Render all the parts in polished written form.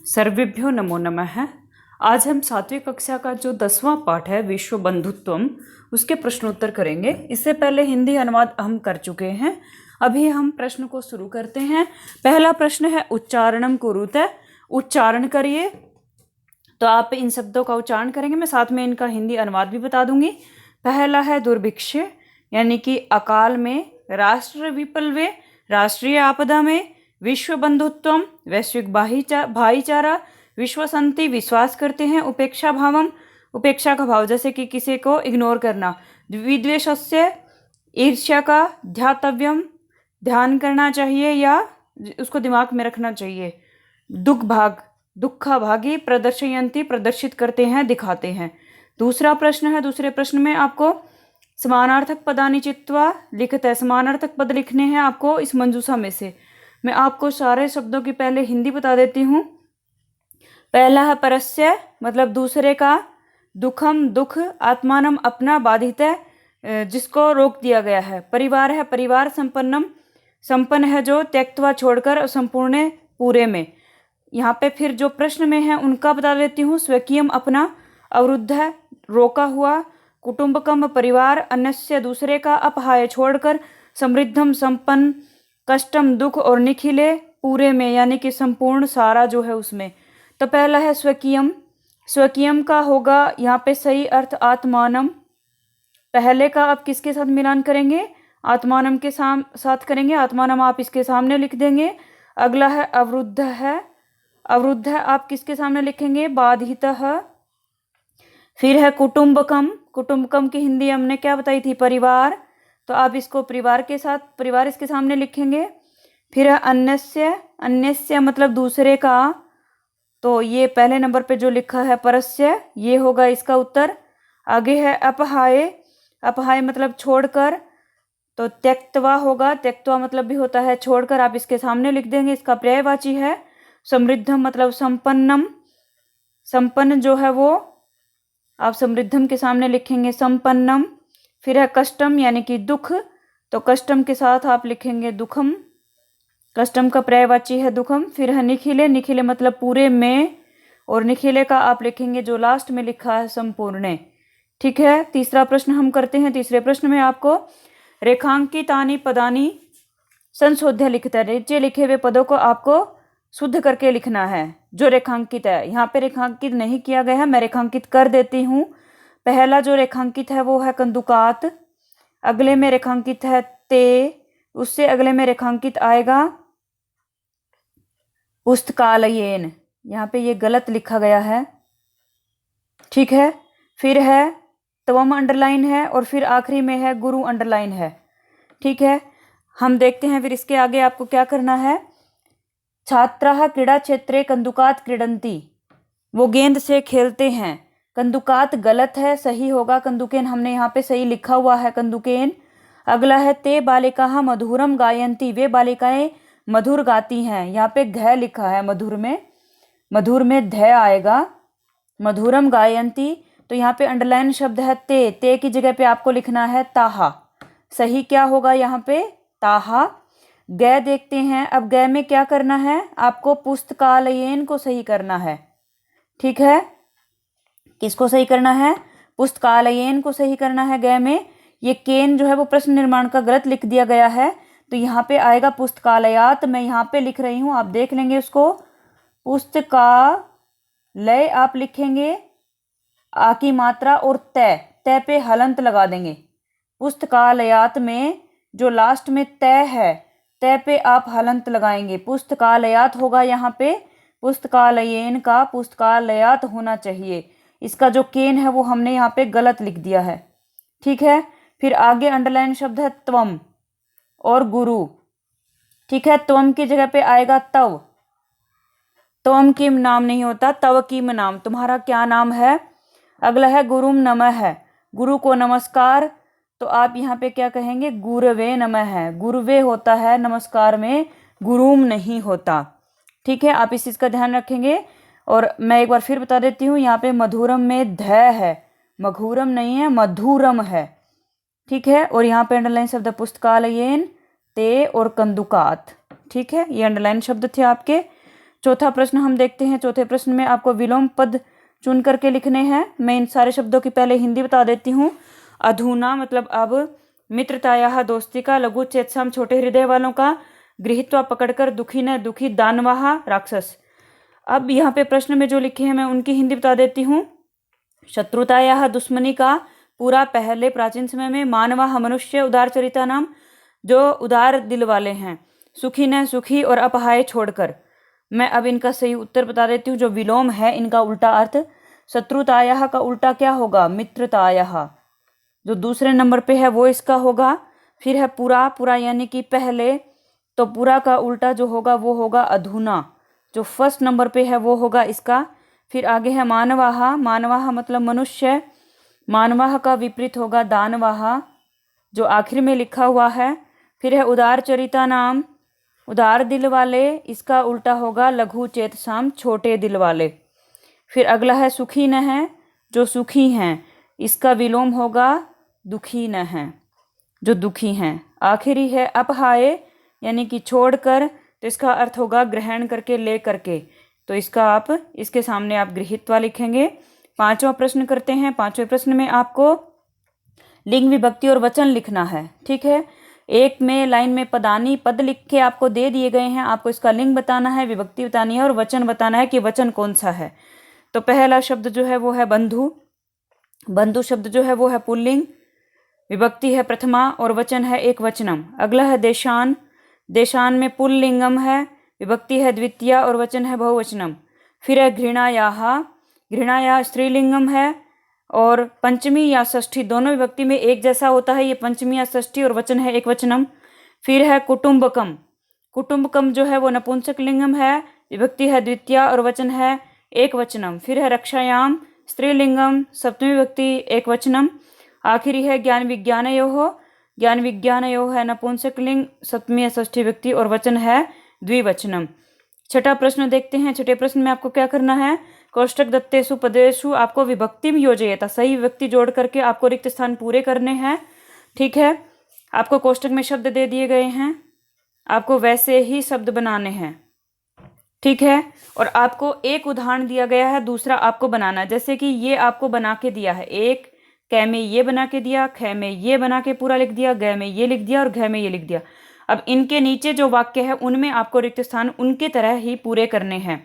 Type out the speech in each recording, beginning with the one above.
सर्वेभ्यो नमो नमः। आज हम 7वीं कक्षा का जो 10वां पाठ है विश्व बंधुत्वम, उसके प्रश्नोत्तर करेंगे। इससे पहले हिंदी अनुवाद हम कर चुके हैं। अभी हम प्रश्न को शुरू करते हैं। पहला प्रश्न है उच्चारणम कुरुते, उच्चारण करिए। तो आप इन शब्दों का उच्चारण करेंगे, मैं साथ में इनका हिंदी अनुवाद भी बता दूंगी। पहला है दुर्भिक्ष, यानी कि अकाल में, राष्ट्र विप्लवे, राष्ट्रीय आपदा में, विश्व बंधुत्वम, वैश्विक भाईचारा, विश्व शांति, विश्वास करते हैं, उपेक्षा भावम, उपेक्षा का भाव जैसे कि किसी को इग्नोर करना, विद्वेषस्य, ईर्ष्या का, ध्यातव्यम, ध्यान करना चाहिए या उसको दिमाग में रखना चाहिए, दुख भाग, दुखा भागी, प्रदर्शयंती, प्रदर्शित करते हैं, दिखाते हैं। दूसरा प्रश्न है, दूसरे प्रश्न में आपको समानार्थक पदानि चित्वा लिखते हैं। समानार्थक पद लिखने हैं आपको इस मंजूषा में से। मैं आपको सारे शब्दों की पहले हिंदी बता देती हूँ। पहला है परस्य, मतलब दूसरे का, दुखम दुख, आत्मानम अपना, बाधित है जिसको रोक दिया गया है। परिवार है, परिवार, संपन्नम संपन्न है जो, त्यक्तवा छोड़कर, संपूर्ण पूरे में। यहाँ पे फिर जो प्रश्न में है उनका बता देती हूँ। स्वकीयम अपना, अवरुद्ध है रोका हुआ, कुटुंबकम परिवार, अन्यस्य दूसरे का, अपहाय छोड़कर, समृद्धम संपन्न, कष्टम दुख, और निखिले पूरे में, यानी कि संपूर्ण सारा जो है उसमें। तो पहला है स्वकीयम। स्वकीयम का होगा यहाँ पे सही अर्थ आत्मानम। पहले का आप किसके साथ मिलान करेंगे? आत्मानम के साथ करेंगे। आत्मानम आप इसके सामने लिख देंगे। अगला है अवरुद्ध है, अवरुद्ध है आप किसके सामने लिखेंगे? बाधितः। फिर है कुटुंबकम, कुटुंबकम की हिंदी हमने क्या बताई थी? परिवार, तो आप इसको परिवार के साथ, परिवार इसके सामने लिखेंगे। फिर है अन्यस्य, अन्यस्य मतलब दूसरे का, तो ये पहले नंबर पे जो लिखा है परस्य, ये होगा इसका उत्तर। आगे है अपहाय, अपहाय मतलब छोड़कर, तो त्यक्तवा होगा। त्यक्तवा मतलब भी होता है छोड़कर, आप इसके सामने लिख देंगे, इसका पर्यायवाची है। समृद्धम मतलब संपन्नम, संपन्न जो है वो आप समृद्धम के सामने लिखेंगे संपन्नम। फिर है कष्टम यानी कि दुख, तो कष्टम के साथ आप लिखेंगे दुखम, कष्टम का पर्यायवाची है दुखम। फिर है निखिले, निखिले मतलब पूरे में, और निखिले का आप लिखेंगे जो लास्ट में लिखा है संपूर्ण। ठीक है, तीसरा प्रश्न हम करते हैं। तीसरे प्रश्न में आपको रेखांकितानि पदानि संशोध्य लिखता है। नीचे लिखे हुए पदों को आपको शुद्ध करके लिखना है जो रेखांकित है। यहाँ पे रेखांकित नहीं किया गया है, मैं रेखांकित कर देती हूँ। पहला जो रेखांकित है वो है कंदुकात, अगले में रेखांकित है ते, उससे अगले में रेखांकित आएगा पुस्तकालयेन। यहाँ पे ये गलत लिखा गया है, ठीक है। फिर है त्वम अंडरलाइन है, और फिर आखिरी में है गुरु अंडरलाइन है, ठीक है। हम देखते हैं फिर इसके आगे आपको क्या करना है। छात्राः क्रीड़ा क्षेत्रे कंदुकात क्रीडन्ति, वो गेंद से खेलते हैं। कंदुकात गलत है, सही होगा कंदुकेन, हमने यहाँ पे सही लिखा हुआ है कंदुकेन। अगला है ते बालिकाः मधुरम गायन्ति, वे बालिकाएं मधुर गाती हैं। यहाँ पे घ लिखा है मधुर में, मधुर में ध आएगा। मधुरम गायन्ति, तो यहाँ पे अंडरलाइन शब्द है ते, ते की जगह पे आपको लिखना है ताहा। सही क्या होगा यहाँ पे? ताहा। ग देखते हैं, अब ग में क्या करना है आपको? पुस्तकालयेन को सही करना है, ठीक है। किसको सही करना है? पुस्तकालयेन को सही करना है ग में। ये केन जो है वो प्रश्न निर्माण का गलत लिख दिया गया है, तो यहाँ पे आएगा पुस्तकालयात। मैं यहाँ पे लिख रही हूँ, आप देख लेंगे उसको। पुस्तकालय आप लिखेंगे, आ की मात्रा और तय, तय पे हलंत लगा देंगे। पुस्तकालयात में जो लास्ट में तय है, तय पे आप हलंत लगाएंगे। पुस्तकालयात होगा यहाँ पे, पुस्तकालयेन का पुस्तकालयात होना चाहिए। इसका जो केन है वो हमने यहाँ पे गलत लिख दिया है, ठीक है। फिर आगे अंडरलाइन शब्द है त्वम और गुरु, ठीक है। त्वम की जगह पे आएगा तव, त्वम की नाम नहीं होता, तव की नाम, तुम्हारा क्या नाम है। अगला है गुरुम नमः है, गुरु को नमस्कार, तो आप यहाँ पे क्या कहेंगे? गुरवे नमः है, गुरुवे होता है नमस्कार में, गुरुम नहीं होता, ठीक है। आप इस चीज़ का ध्यान रखेंगे। और मैं एक बार फिर बता देती हूँ, यहाँ पे मधुरम में ध है, मघुरम नहीं है, मधुरम है, ठीक है। और यहाँ पे अंडरलाइन शब्द पुस्तकालयेन, ते और कंदुकात, ठीक है। ये अंडरलाइन शब्द थे आपके। चौथा प्रश्न हम देखते हैं। चौथे प्रश्न में आपको विलोम पद चुन करके लिखने हैं। मैं इन सारे शब्दों की पहले हिंदी बता देती हूँ। अधूना मतलब अब, मित्रतायाः दोस्ती का, लघु चेतसाम छोटे हृदय वालों का, गृहीत्वा पकड़कर, दुखी न दुखी, दानवाः राक्षस। अब यहाँ पे प्रश्न में जो लिखे हैं मैं उनकी हिंदी बता देती हूँ। शत्रुतायाः दुश्मनी का पूरा पहले प्राचीन समय में, मानवाः मनुष्य, उदार चरिता नाम जो उदार दिल वाले हैं, सुखी न सुखी और अपहाय छोड़कर। मैं अब इनका सही उत्तर बता देती हूँ। जो विलोम है इनका उल्टा अर्थ, शत्रुतायाः का उल्टा क्या होगा, मित्रतायाः। जो दूसरे नंबर पे है वो इसका होगा। फिर है पूरा, पूरा यानी कि पहले, तो पूरा का उल्टा जो होगा वो होगा अधूना। जो फर्स्ट नंबर पे है वो होगा इसका। फिर आगे है मानवाः, मानवाः मतलब मनुष्य, मानवाः का विपरीत होगा दानवाः जो आखिर में लिखा हुआ है। फिर है उदार चरिता नाम, उदार दिल वाले, इसका उल्टा होगा लघु चेतसाम छोटे दिल वाले। फिर अगला है सुखी न है, जो सुखी हैं, इसका विलोम होगा दुखी न है, जो दुखी हैं। आखिरी है अपहाय यानी कि छोड़कर, तो इसका अर्थ होगा ग्रहण करके, ले करके। तो इसका आप इसके सामने आप गृहीत्वा लिखेंगे। पांचवा प्रश्न करते हैं। पांचवें प्रश्न में आपको लिंग विभक्ति और वचन लिखना है। ठीक है, एक में लाइन में पदानी, पद लिख के आपको दे दिए गए हैं। आपको इसका लिंग बताना है, विभक्ति बतानी है और वचन बताना है कि वचन कौन सा है। तो पहला शब्द जो है वो है बंधु। बंधु शब्द जो है वो है पुल्लिंग, विभक्ति है प्रथमा और वचन है एक वचनम। अगला है देशान। देशान में पुल्लिंगम है, विभक्ति है द्वितीया और वचन है बहुवचनम। फिर है घृणायाः। घृणायाः स्त्रीलिंगम है और पंचमी या षष्ठी दोनों विभक्ति में एक जैसा होता है, ये पंचमी या षष्ठी और वचन है एक वचनम। फिर है कुटुंबकम। कुटुंबकम जो है वो नपुंसक लिंगम है, विभक्ति है द्वितीया और वचन है एक वचनम। फिर है रक्षायाम, स्त्रीलिंगम, सप्तमी विभक्ति एक वचनम। आखिरी है ज्ञान विज्ञानयोः। ज्ञान विज्ञानयोः है नपुंसक लिंग, सप्तमी या षष्ठी विभक्ति और वचन है द्विवचनम। छठा प्रश्न देखते हैं। छठे प्रश्न में आपको क्या करना है, कोष्टक दत्तेषु पदेषु आपको विभक्ति में योजयता, सही विभक्ति जोड़ करके आपको रिक्त स्थान पूरे करने हैं। ठीक है, आपको कोष्टक में शब्द दे दिए गए हैं, आपको वैसे ही शब्द बनाने हैं। ठीक है, और आपको एक उदाहरण दिया गया है, दूसरा आपको बनाना है। जैसे कि ये आपको बना के दिया है, एक कै में ये बना के दिया, ख में ये बना के पूरा लिख दिया, ग में ये लिख दिया और घ में ये लिख दिया। अब इनके नीचे जो वाक्य है उनमें आपको रिक्त स्थान उनके तरह ही पूरे करने हैं।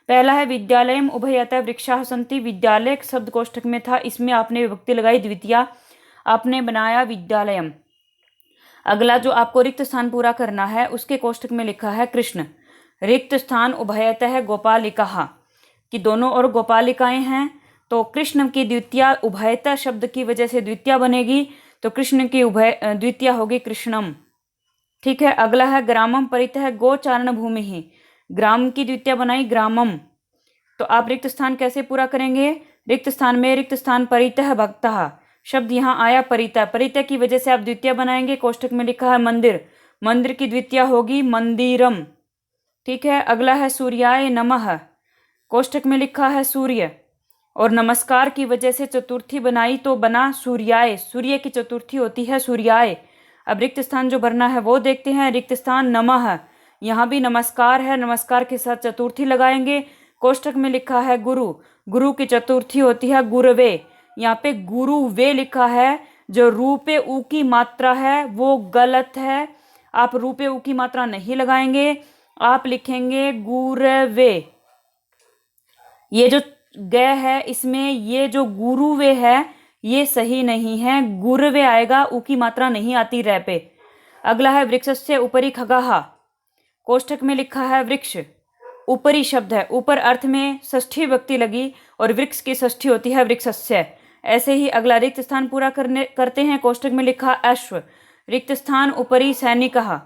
पहला है विद्यालयम उभयतः वृक्षाः सन्ति। विद्यालय शब्द कोष्ठक में था, इसमें आपने विभक्ति लगाई द्वितीया, आपने बनाया विद्यालयम। अगला जो आपको रिक्त स्थान पूरा करना है उसके कोष्ठक में लिखा है कृष्ण। रिक्त स्थान उभयतः गोपालिकाः, कि दोनों और गोपालिकाएं हैं, तो कृष्ण की द्वितीया उभयतः शब्द की वजह से द्वितीया बनेगी, तो कृष्ण की द्वितीया होगी कृष्णम। ठीक है, अगला है ग्रामम परितः गोचारण भूमि ही। ग्राम की द्वितीया बनाई ग्रामम, तो आप रिक्त स्थान कैसे पूरा करेंगे, रिक्त स्थान में रिक्त स्थान परितः भक्तः, शब्द यहाँ आया परितः, परितः की वजह से आप द्वितीया बनाएंगे। कोष्ठक में लिखा है मंदिर, मंदिर की द्वितीया होगी मंदिरम। ठीक है, अगला है सूर्याय नमः। कोष्ठक में लिखा है सूर्य और नमस्कार की वजह से चतुर्थी बनाई तो बना सूर्याय, सूर्य की चतुर्थी होती है सूर्याय। अब रिक्त स्थान जो भरना है वो देखते हैं। रिक्त स्थान नमः, यहाँ भी नमस्कार है, नमस्कार के साथ चतुर्थी लगाएंगे। कोष्ठक में लिखा है गुरु, गुरु की चतुर्थी होती है गुरवे, यहाँ पे गुरुवे लिखा है, जो रूपे ऊ की मात्रा है वो गलत है। आप रूपे ऊ की मात्रा नहीं लगाएंगे, आप लिखेंगे गुरवे। ये जो ग है इसमें ये जो गुरुवे है ये सही नहीं है, गुरवे आएगा, ऊ की मात्रा नहीं आती रे पे। अगला है वृक्षस्य उपरि खगाः। कोष्ठक में लिखा है वृक्ष, ऊपरी शब्द है, ऊपर अर्थ में षष्ठी विभक्ति लगी और वृक्ष की षष्ठी होती है वृक्षस्य। ऐसे ही अगला रिक्त स्थान पूरा करते हैं। कोष्ठक में लिखा अश्व, रिक्त स्थान ऊपरी सैनिकः,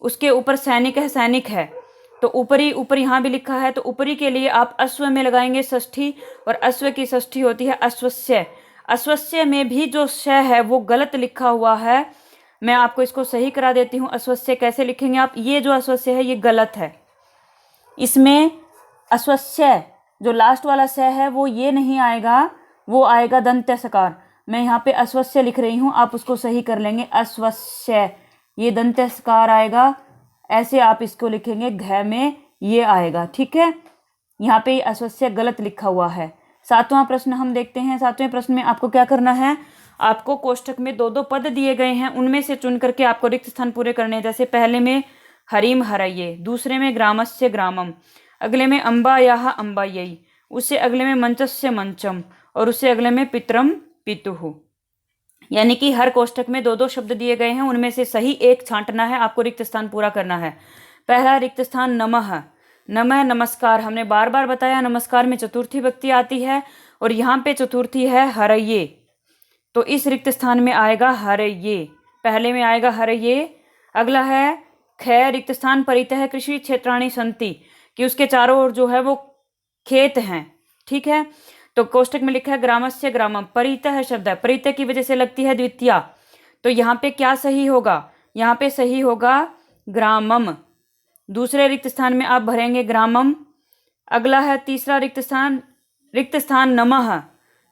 उसके ऊपर सैनिक है, सैनिक है, तो ऊपरी ऊपर यहाँ भी लिखा है, तो ऊपरी के लिए आप अश्व में लगाएंगे षष्ठी और अश्व की षष्ठी होती है अश्वस्य। अश्वस्य में भी जो श है वो गलत लिखा हुआ है, मैं आपको इसको सही करा देती हूँ। अश्वस्य कैसे लिखेंगे आप, ये जो अश्वस्य है ये गलत है, इसमें अश्वस्य जो लास्ट वाला स है वो ये नहीं आएगा, वो आएगा दंत्य सकार। मैं यहाँ पे अश्वस्य लिख रही हूँ, आप उसको सही कर लेंगे, अश्वस्य ये दंत्य सकार आएगा, ऐसे आप इसको लिखेंगे। घ में ये आएगा। ठीक है, यहाँ पे अस्वस्य गलत लिखा हुआ है। 7वां प्रश्न हम देखते हैं। 7वें प्रश्न में आपको क्या करना है, आपको कोष्टक में 2-2 पद दिए गए हैं, उनमें से चुन करके आपको रिक्त स्थान पूरे करने हैं। जैसे पहले में हरिम हरये, दूसरे में ग्रामस्य ग्रामम, अगले में अम्बा याह अम्बायई, उससे अगले में मंचस्य मंचम और उससे अगले में पितरम पितुः। यानी कि हर कोष्टक में 2-2 शब्द दिए गए हैं, उनमें से सही एक छांटना है, आपको रिक्त स्थान पूरा करना है। पहला रिक्त स्थान नमः। नमः नमस्कार, हमने बार बार बताया नमस्कार में चतुर्थी विभक्ति आती है और यहाँ पे चतुर्थी है हरये, तो इस रिक्त स्थान में आएगा हरये, पहले में आएगा हरये। अगला है ख रिक्त स्थान परितः कृषि क्षेत्राणि सन्ति, कि उसके चारों ओर जो है वो खेत हैं। ठीक है, तो कोष्टक में लिखा है ग्रामस्य ग्रामम, परितः शब्द है, परितः की वजह से लगती है द्वितीया, तो यहाँ पे क्या सही होगा, यहाँ पे सही होगा ग्रामम। दूसरे रिक्त स्थान में आप भरेंगे ग्रामम। अगला है तीसरा रिक्त स्थान नमः,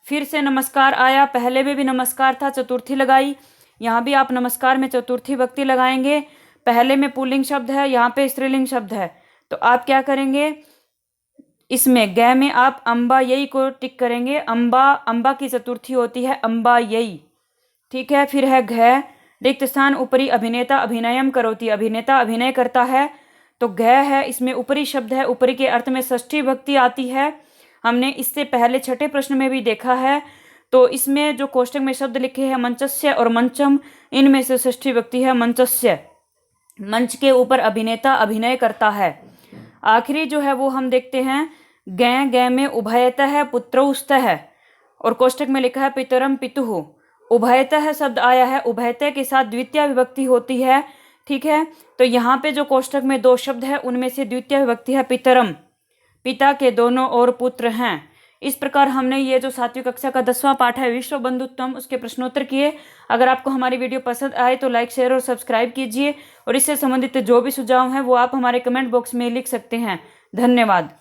फिर से नमस्कार आया, पहले में भी नमस्कार था, चतुर्थी लगाई, यहाँ भी आप नमस्कार में चतुर्थी विभक्ति लगाएंगे। पहले में पुल्लिंग शब्द है, यहाँ पे स्त्रीलिंग शब्द है, तो आप क्या करेंगे, इसमें ग में आप अम्बायई को टिक करेंगे। अम्बा की चतुर्थी होती है अम्बायई। ठीक है, फिर है घ रिक्त स्थान ऊपरी अभिनेता अभिनयम करोति, अभिनेता अभिनय करता है, तो घ है, इसमें ऊपरी शब्द है, ऊपरी के अर्थ में षष्ठी विभक्ति आती है, हमने इससे पहले छठे प्रश्न में भी देखा है। तो इसमें जो कोष्टक में शब्द लिखे हैं मंचस्य और मंचम, इनमें से षष्ठी विभक्ति है मंचस्य, मंच के ऊपर अभिनेता अभिनय करता है। आखिरी जो है वो हम देखते हैं गै में उभयतः पुत्रौस्तः और कोष्टक में लिखा है पितरम पितुः। उभयतः शब्द आया है, उभयतः के साथ द्वितीय विभक्ति होती है। ठीक है, तो यहाँ पे जो कोष्टक में 2 शब्द है उनमें से द्वितीय विभक्ति है पितरम, पिता के दोनों ओर पुत्र हैं। इस प्रकार हमने ये जो 7वीं कक्षा का 10वां पाठ है विश्व बंधुत्वम, उसके प्रश्नोत्तर किए। अगर आपको हमारी वीडियो पसंद आए तो लाइक शेयर और सब्सक्राइब कीजिए और इससे संबंधित जो भी सुझाव हैं वो आप हमारे कमेंट बॉक्स में लिख सकते हैं। धन्यवाद।